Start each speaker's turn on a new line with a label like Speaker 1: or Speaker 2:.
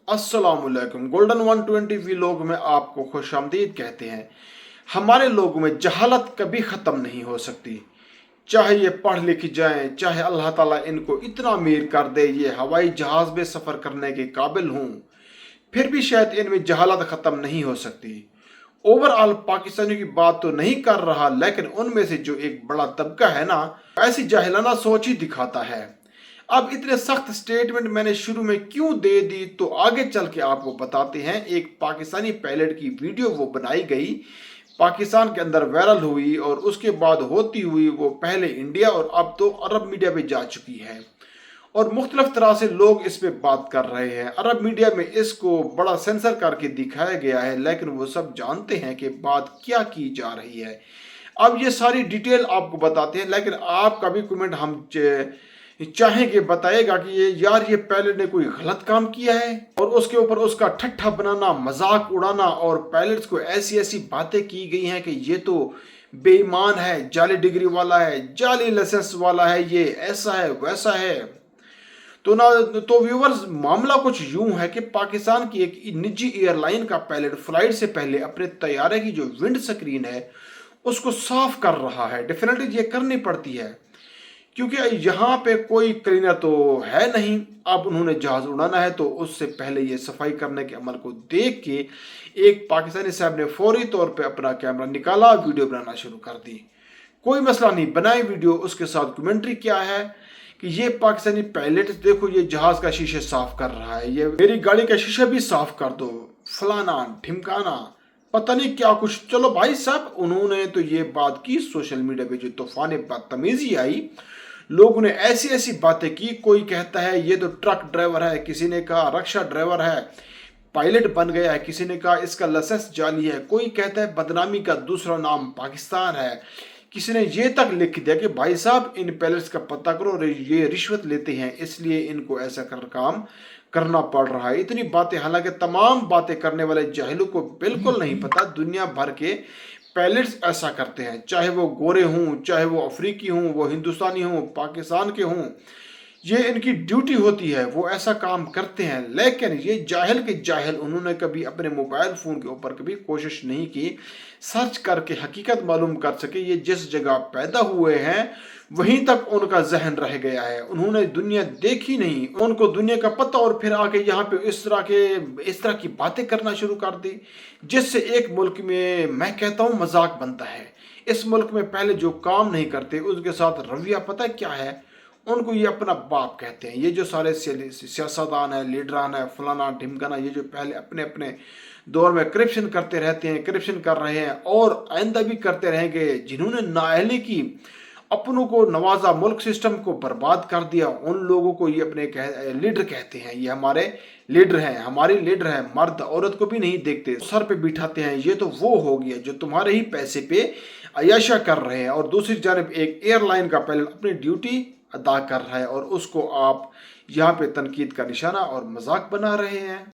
Speaker 1: अस्सलामुअलैकुम। Golden 120 vlog में आपको खुशामदीद कहते हैं। हमारे लोगों में जहालत कभी ख़त्म नहीं हो सकती। चाहे ये पढ़ लिख जाएं, चाहे अल्लाह ताला इनको इतना अमीर कर दे ये हवाई जहाज़ में सफ़र करने के काबिल हों, फिर भी शायद इनमें जहालत ख़त्म नहीं हो सकती। ओवरऑल पाकिस्तानियों की बात तो नहीं कर रहा, लेकिन उनमें से जो एक बड़ा तबका है ना, ऐसी जाहिलाना सोच ही दिखाता है। अब इतने सख्त स्टेटमेंट मैंने शुरू में क्यों दे दी, तो आगे चल के आपको बताते हैं। एक पाकिस्तानी पायलट की वीडियो वो बनाई गई, पाकिस्तान के अंदर वायरल हुई और उसके बाद होती हुई वो पहले इंडिया और अब तो अरब मीडिया पे जा चुकी है और मुख्तलिफ तरह से लोग इस पे बात कर रहे हैं। अरब मीडिया में इसको बड़ा सेंसर करके दिखाया गया है, लेकिन वो सब जानते हैं कि बात क्या की जा रही है। अब ये सारी डिटेल आपको बताते हैं, लेकिन आपका भी कमेंट हम चाहेंगे बताएगा कि ये यार ये पायलट ने कोई गलत काम किया है, और उसके ऊपर उसका ठट्ठा बनाना, मजाक उड़ाना और पायलट्स को ऐसी ऐसी बातें की गई हैं कि ये तो बेईमान है, जाली डिग्री वाला है, जाली लाइसेंस वाला है, ये ऐसा है वैसा है। तो व्यूवर्स, मामला कुछ यूं है कि पाकिस्तान की एक निजी एयरलाइन का पायलट फ्लाइट से पहले अपने तैयारे की जो विंड स्क्रीन है उसको साफ कर रहा है। डेफिनेटली ये करनी पड़ती है क्योंकि यहाँ पे कोई क्लीनर तो है नहीं। अब उन्होंने जहाज उड़ाना है तो उससे पहले ये सफाई करने के अमल को देख के एक पाकिस्तानी साहब ने फौरी तौर पे अपना कैमरा निकाला, वीडियो बनाना शुरू कर दी। कोई मसला नहीं, बनाए वीडियो, उसके साथ कमेंट्री क्या है कि ये पाकिस्तानी पायलट देखो ये जहाज का शीशे साफ कर रहा है, ये मेरी गाड़ी का शीशा भी साफ कर दो, फलाना ढिमकाना, पता नहीं क्या कुछ। चलो भाई साहब, उन्होंने तो ये बात की, सोशल मीडिया पे जो तूफान बदतमीजी आई, लोगों ने ऐसी ऐसी बातें की। कोई कहता है ये तो ट्रक ड्राइवर है, किसी ने कहा रिक्शा ड्राइवर है, पायलट बन गया है, किसी ने कहा इसका लाइसेंस जाली है, कोई कहता है बदनामी का दूसरा नाम पाकिस्तान है, किसी ने ये तक लिख दिया कि भाई साहब इन पायलट्स का पता करो, ये रिश्वत लेते हैं इसलिए इनको ऐसा काम करना पड़ रहा है। इतनी बातें, हालांकि तमाम बातें करने वाले जाहिलों को बिल्कुल नहीं पता दुनिया भर के पायलट्स ऐसा करते हैं, चाहे वो गोरे हों, चाहे वो अफ्रीकी हों, वो हिंदुस्तानी हों, पाकिस्तान के हों, ये इनकी ड्यूटी होती है, वो ऐसा काम करते हैं। लेकिन ये जाहिल के जाहिल, उन्होंने कभी अपने मोबाइल फ़ोन के ऊपर कभी कोशिश नहीं की सर्च करके हकीकत मालूम कर सके। ये जिस जगह पैदा हुए हैं वहीं तक उनका जहन रह गया है, उन्होंने दुनिया देखी नहीं, उनको दुनिया का पता, और फिर आके यहाँ पे इस तरह की बातें करना शुरू कर दी, जिससे एक मुल्क में मैं कहता हूँ मजाक बनता है। इस मुल्क में पहले जो काम नहीं करते उसके साथ रवैया पता क्या है, उनको ये अपना बाप कहते हैं। ये जो सारे सियासतदान है, लीडरान है, फलाना ढिमकाना, ये जो पहले अपने अपने दौर में करप्शन करते रहते हैं, करप्शन कर रहे हैं और आइंदा भी करते रहेंगे, जिन्होंने नाअहली की, अपनों को नवाजा, मुल्क सिस्टम को बर्बाद कर दिया, उन लोगों को ये अपने लीडर कहते हैं। ये हमारे लीडर हैं, हमारी लीडर हैं, मर्द औरत को भी नहीं देखते, सर पे बिठाते हैं। ये तो वो हो गया जो तुम्हारे ही पैसे पे अयाशा कर रहे हैं, और दूसरी जानब एक एयरलाइन का पायलट अपनी ड्यूटी अदा कर रहा है और उसको आप यहाँ पे तनकीद का निशाना और मजाक बना रहे हैं।